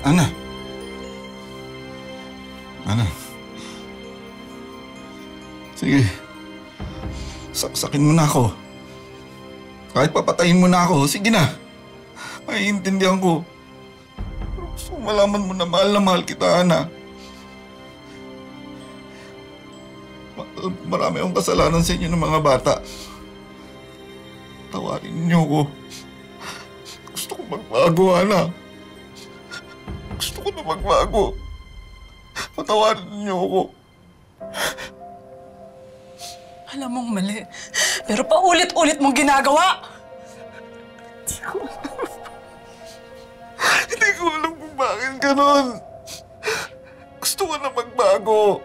Ana. Ana. Sige. Saksakin mo na ako. Kahit papatayin mo na ako, sige na. Maiintindihan ko. Pero gusto ko malaman mo na mahal kita, Ana. Marami akong kasalanan sa inyo ng mga bata. Tawarin niyo ko. Gusto ko magbago, Ana. Gusto ko na magbago. Patawarin niyo ako. Alam mong mali, pero paulit-ulit mong ginagawa. Hindi ko alam kung bakit ganun. Gusto ko na magbago.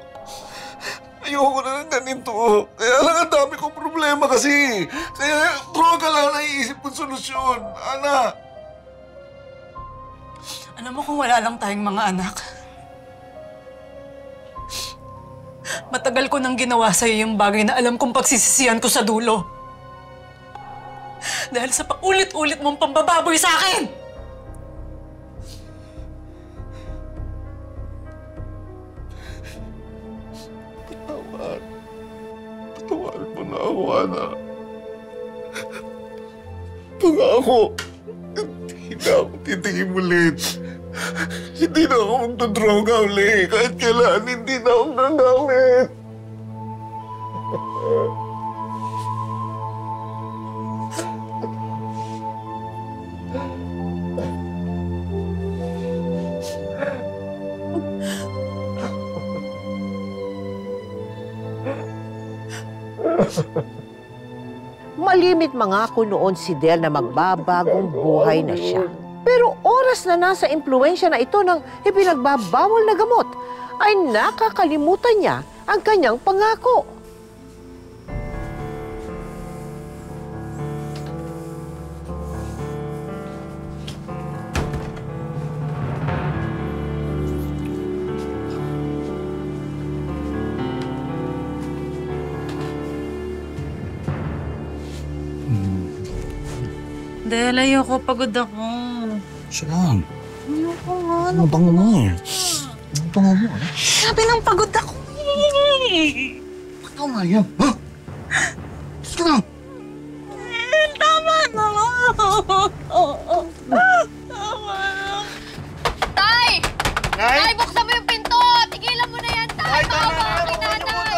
Ayoko na ng ganito. Kaya lang ang dami kong problema kasi. Kaya droga lang naiisip kong solusyon. Ana! Alam mo kung wala lang tayong mga anak, matagal ko nang ginawa sa'yo yung bagay na alam kong pagsisisihan ko sa dulo. Dahil sa paulit-ulit mong pambababoy sa akin! Patawarin mo na ako, Ana. Pangako, hindi na ako titingin ulit. Hindi na ako magdodroga ulit. Kahit kailan, hindi na ako gagamit. Malimit mangako noon si Del na magbabagong buhay na siya. Pero oras na nasa impluensya na ito ng ipinagbabawal na gamot, ay nakakalimutan niya ang kanyang pangako. Del, ayoko. Pagod ako. Siya lang. Ayoko nga. Ano bang mo eh? Ano bang mo eh? Sabi ng pagod ako eh. Ikaw nga yan, ha? Sige lang. Tama na. Tama na. Tay! Nay! Tay, buksan mo yung pinto! Tigilan mo na yan, Tay! Maawa ka kay Nanay!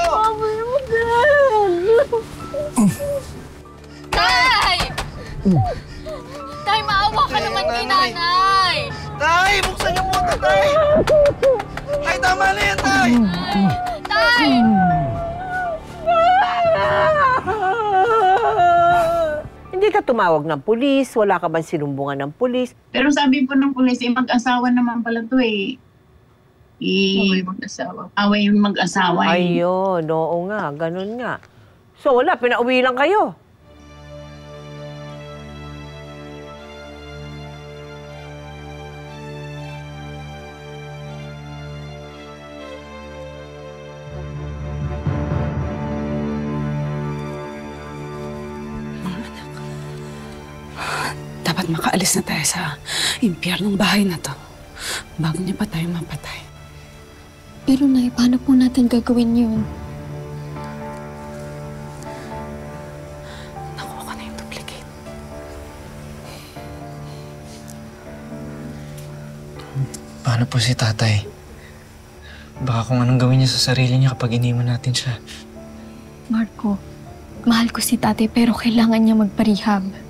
Tay! Tay, maawa ka naman kay Nanay! Tay! Buksan niyo po ito, Tay! Tay, tama na yan, Tay! Tay! Hindi ka tumawag ng pulis, wala ka bang sinumbungan ng pulis. Pero sabi po ng pulis, mag-asawa naman pala to eh. Away mag-asawa. Away yung mag-asawa eh. Ayun, oo nga, ganun nga. So wala, pinauwi lang kayo. Dapat makaalis na tayo sa impyernong bahay na to bago niya pa tayo mapatay. Pero Nay, paano po natin gagawin yun? Nakuha ko na yung duplicate. Paano po si tatay? Baka kung anong gawin niya sa sarili niya kapag iniwan natin siya. Marco, mahal ko si tatay pero kailangan niya magparehab.